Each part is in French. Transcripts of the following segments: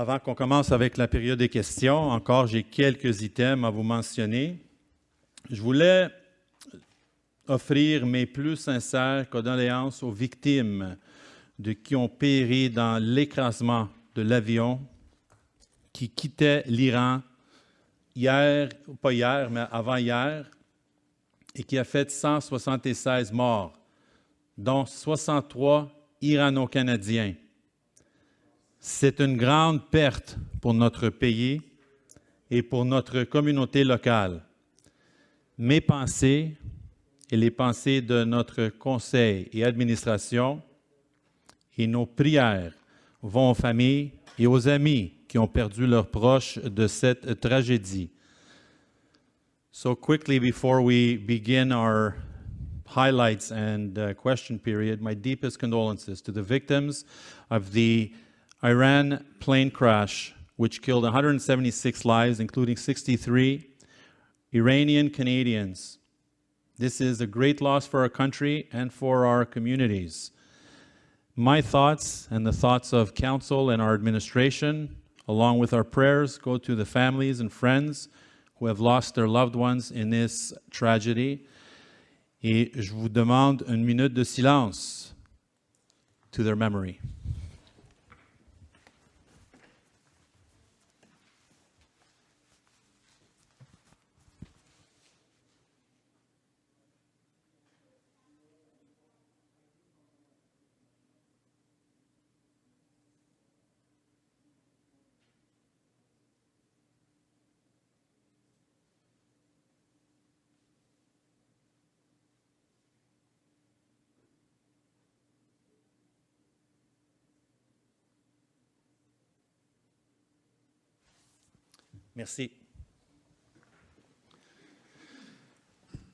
Avant qu'on commence avec la période des questions, encore j'ai quelques items à vous mentionner. Je voulais offrir mes plus sincères condoléances aux victimes qui ont péri dans l'écrasement de l'avion qui quittait l'Iran hier, pas hier, mais avant-hier, et qui a fait 176 morts, dont 63 Irano-Canadiens. C'est une grande perte pour notre pays et pour notre communauté locale. Mes pensées et les pensées de notre conseil et administration et nos prières vont aux familles et aux amis qui ont perdu leurs proches de cette tragédie. So quickly before we begin our highlights and question period, my deepest condolences to the victims of the Iran plane crash, which killed 176 lives, including 63 Iranian Canadians. This is a great loss for our country and for our communities. My thoughts and the thoughts of council and our administration, along with our prayers, go to the families and friends who have lost their loved ones in this tragedy. Et je vous demande une minute de silence to their memory. Merci.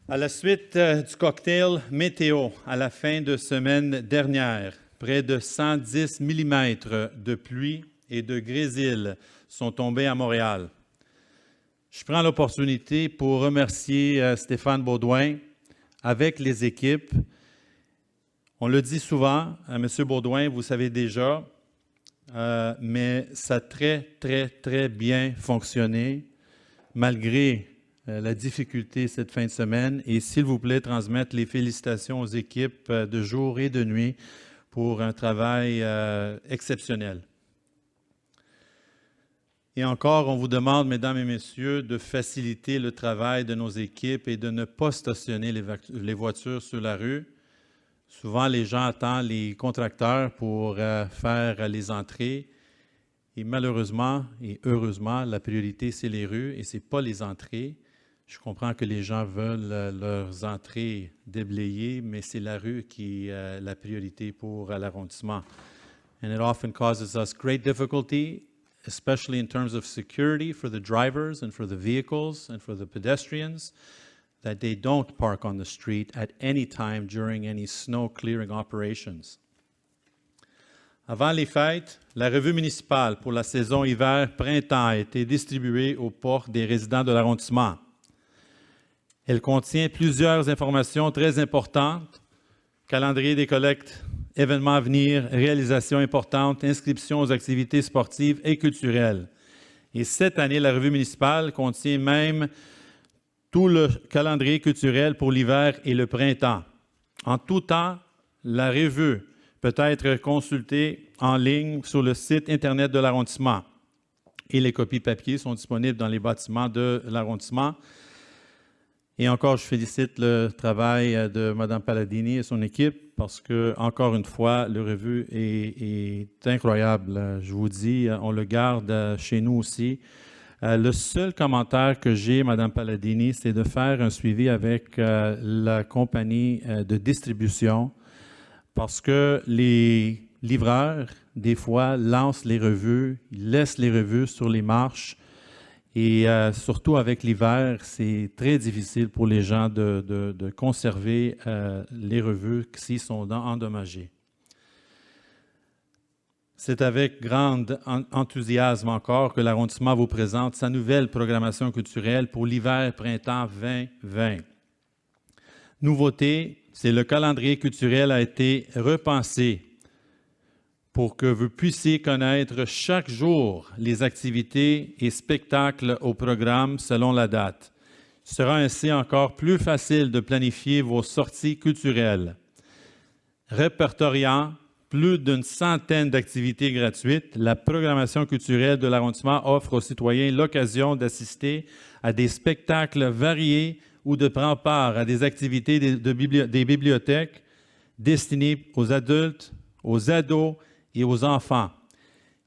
À la suite du cocktail météo à la fin de semaine dernière, près de 110 mm de pluie et de grésil sont tombés à Montréal. Je prends l'opportunité pour remercier Stéphane Baudouin avec les équipes. On le dit souvent, M. Baudouin, vous savez déjà, mais ça a très bien fonctionné malgré la difficulté cette fin de semaine. Et s'il vous plaît, transmettre les félicitations aux équipes de jour et de nuit pour un travail exceptionnel. Et encore, on vous demande, mesdames et messieurs, de faciliter le travail de nos équipes et de ne pas stationner les voitures sur la rue. Souvent, les gens attendent les contracteurs pour faire les entrées. Et malheureusement et heureusement, la priorité, c'est les rues et ce n'est pas les entrées. Je comprends que les gens veulent leurs entrées déblayées, mais c'est la rue qui est la priorité pour l'arrondissement. And it often causes us great difficulty, especially in terms of security for the drivers and for the vehicles and for the pedestrians, that they don't park on the street at any time during any snow clearing operations. Avant les fêtes, la revue municipale pour la saison hiver-printemps a été distribuée aux portes des résidents de l'arrondissement. Elle contient plusieurs informations très importantes, calendrier des collectes, événements à venir, réalisations importantes, inscriptions aux activités sportives et culturelles. Et cette année, la revue municipale contient même tout le calendrier culturel pour l'hiver et le printemps. En tout temps, la revue peut être consultée en ligne sur le site Internet de l'arrondissement. Et les copies papier sont disponibles dans les bâtiments de l'arrondissement. Et encore, je félicite le travail de Mme Palladini et son équipe parce que, encore une fois, le revue est incroyable. Je vous dis, on le garde chez nous aussi. Le seul commentaire que j'ai, Mme Palladini, c'est de faire un suivi avec la compagnie de distribution parce que les livreurs, des fois, lancent les revues, ils laissent les revues sur les marches et surtout avec l'hiver, c'est très difficile pour les gens de conserver les revues s'ils sont endommagées. C'est avec grand enthousiasme encore que l'arrondissement vous présente sa nouvelle programmation culturelle pour l'hiver-printemps 2020. Nouveauté, c'est le calendrier culturel a été repensé pour que vous puissiez connaître chaque jour les activités et spectacles au programme selon la date. Il sera ainsi encore plus facile de planifier vos sorties culturelles. Répertoriant plus d'une centaine d'activités gratuites, la programmation culturelle de l'arrondissement offre aux citoyens l'occasion d'assister à des spectacles variés ou de prendre part à des activités des bibliothèques destinées aux adultes, aux ados et aux enfants.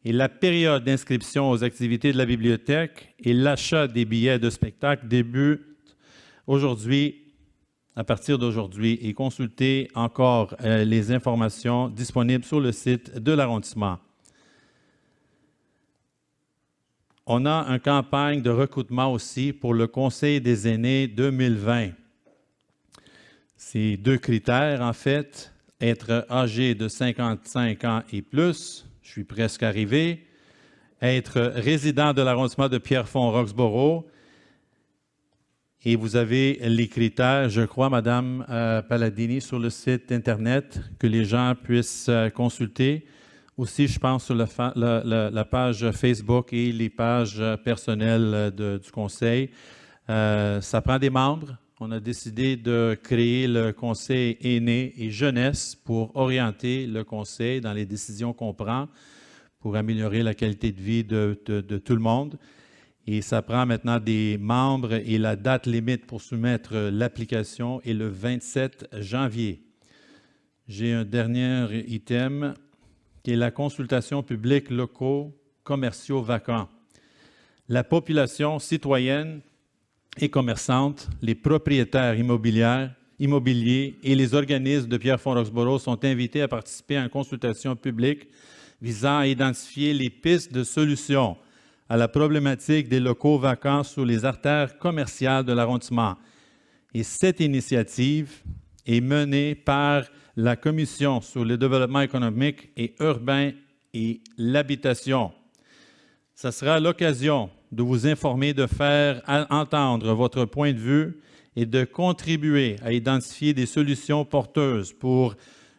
Et la période d'inscription aux activités de la bibliothèque et l'achat des billets de spectacle débute aujourd'hui, à partir d'aujourd'hui, et consultez encore les informations disponibles sur le site de l'arrondissement. On a une campagne de recrutement aussi pour le Conseil des aînés 2020. C'est 2 critères, en fait. Être âgé de 55 ans et plus, je suis presque arrivé. Être résident de l'arrondissement de Pierrefonds-Roxboro. Et vous avez les critères, je crois, Madame Palladini, sur le site Internet, que les gens puissent consulter. Aussi, je pense, sur la page Facebook et les pages personnelles du Conseil. Ça prend des membres. On a décidé de créer le Conseil aîné et jeunesse pour orienter le Conseil dans les décisions qu'on prend pour améliorer la qualité de vie de tout le monde. Et ça prend maintenant des membres et la date limite pour soumettre l'application est le 27 janvier. J'ai un dernier item qui est la consultation publique locaux commerciaux vacants. La population citoyenne et commerçante, les propriétaires immobiliers et les organismes de Pierrefonds-Roxboro sont invités à participer à une consultation publique visant à identifier les pistes de solutions à la problématique des locaux vacants sur les artères commerciales de l'arrondissement. Et cette initiative est menée par la Commission sur le développement économique et urbain et l'habitation. Ce sera l'occasion de vous informer, de faire entendre votre point de vue et de contribuer à identifier des solutions porteuses pour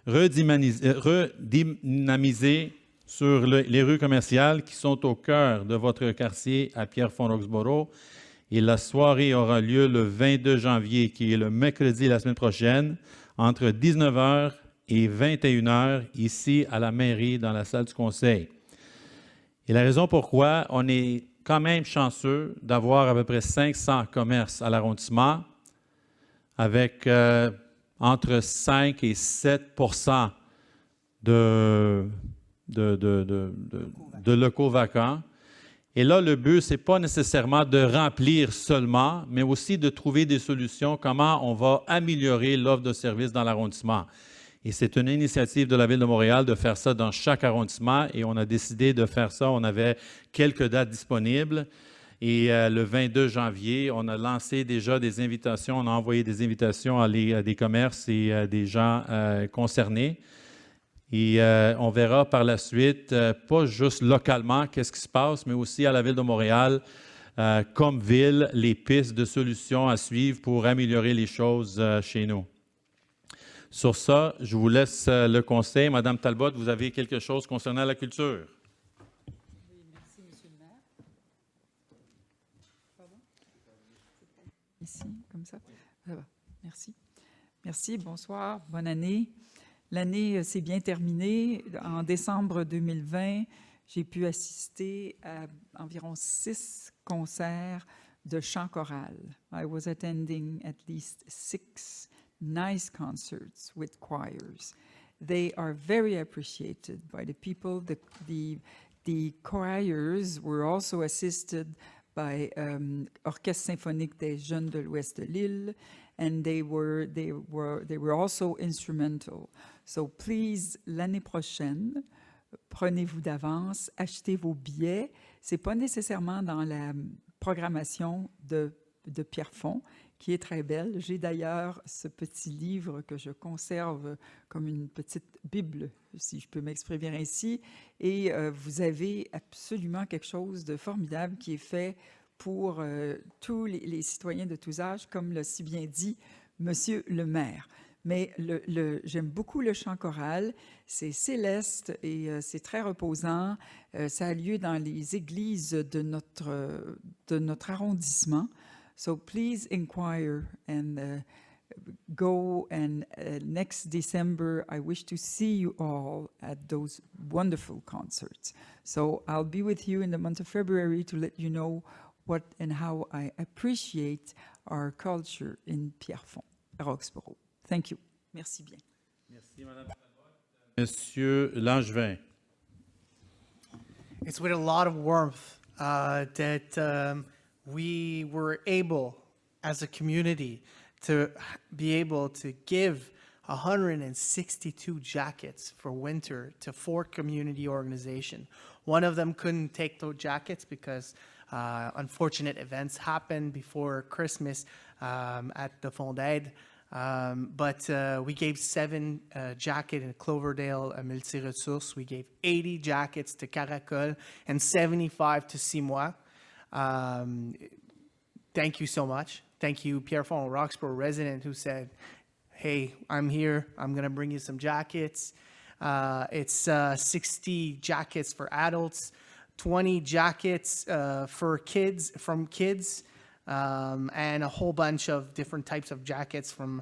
redynamiser sur les rues commerciales qui sont au cœur de votre quartier à Pierrefonds-Roxboro. Et la soirée aura lieu le 22 janvier, qui est le mercredi la semaine prochaine, entre 19h et 21h, ici à la mairie, dans la salle du conseil. Et la raison pourquoi on est quand même chanceux d'avoir à peu près 500 commerces à l'arrondissement, avec entre 5 et 7 % de locaux vacants. Et là, le but, ce n'est pas nécessairement de remplir seulement, mais aussi de trouver des solutions, comment on va améliorer l'offre de services dans l'arrondissement. Et c'est une initiative de la Ville de Montréal de faire ça dans chaque arrondissement, et on a décidé de faire ça. On avait quelques dates disponibles, et le 22 janvier, on a lancé déjà des invitations, on a envoyé des invitations à des commerces et à des gens concernés. Et on verra par la suite, pas juste localement, qu'est-ce qui se passe, mais aussi à la Ville de Montréal, comme ville, les pistes de solutions à suivre pour améliorer les choses chez nous. Sur ça, je vous laisse le conseil. Madame Talbot, vous avez quelque chose concernant la culture? Oui, merci, Monsieur le maire. Pardon? Ici, comme ça? Ça va. Merci. Merci, bonsoir, bonne année. L'année s'est bien terminée. En décembre 2020, j'ai pu assister à environ 6 concerts de chant choral. I was attending at least 6 nice concerts with choirs. They are very appreciated by the people. The choirs were also assisted by Orchestre symphonique des jeunes de l'Ouest de l'île, and they were also instrumental. So please, l'année prochaine, prenez-vous d'avance, achetez vos billets. C'est pas nécessairement dans la programmation de Pierrefonds, qui est très belle. J'ai d'ailleurs ce petit livre que je conserve comme une petite Bible, si je peux m'exprimer ainsi. Et vous avez absolument quelque chose de formidable qui est fait pour tous les citoyens de tous âges, comme l'a si bien dit Monsieur le maire. mais j'aime beaucoup le chant choral. C'est céleste et c'est très reposant. Ça a lieu dans les églises de notre arrondissement. So please inquire and go, and next December I wish to see you all at those wonderful concerts. So I'll be with you in the month of February to let you know what and how I appreciate our culture in Pierrefonds, Roxborough. Thank you. Merci bien. Merci, Madame. Monsieur Langevin. It's with a lot of warmth that we were able, as a community, to be able to give 162 jackets for winter to 4 community organizations. One of them couldn't take those jackets because unfortunate events happened before Christmas at the Fonds d'Aide. But we gave 7 jackets in Cloverdale Multiresources. We gave 80 jackets to Caracol and 75 to Simois. Thank you so much. Thank you, Pierrefonds, Roxborough resident who said, hey, I'm here. I'm going to bring you some jackets. It's 60 jackets for adults, 20 jackets for kids, from kids, and a whole bunch of different types of jackets from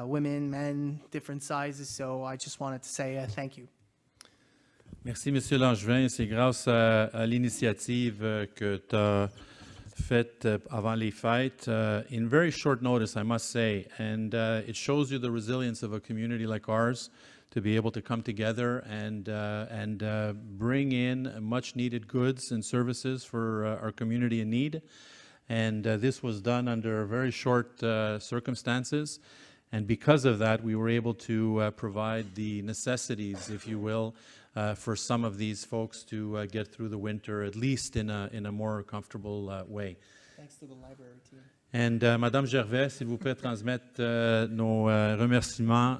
women, men, different sizes. So I just wanted to say thank you. Merci, Monsieur Langevin. C'est grâce à l'initiative que tu as faite avant les fêtes, in very short notice, I must say, and it shows you the resilience of a community like ours to be able to come together and bring in much-needed goods and services for our community in need. And this was done under very short circumstances. And because of that, we were able to provide the necessities, if you will, for some of these folks to get through the winter, at least in a more comfortable way. Thanks to the library team. And Madame Gervais, s'il vous plaît, transmettre nos remerciements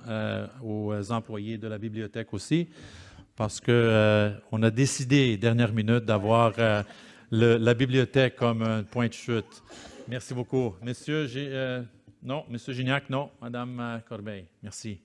aux employés de la bibliothèque aussi, parce que on a décidé, dernière minute, d'avoir la bibliothèque comme un point de chute. Merci beaucoup. Monsieur Gignac, non. Madame Corbeil, merci.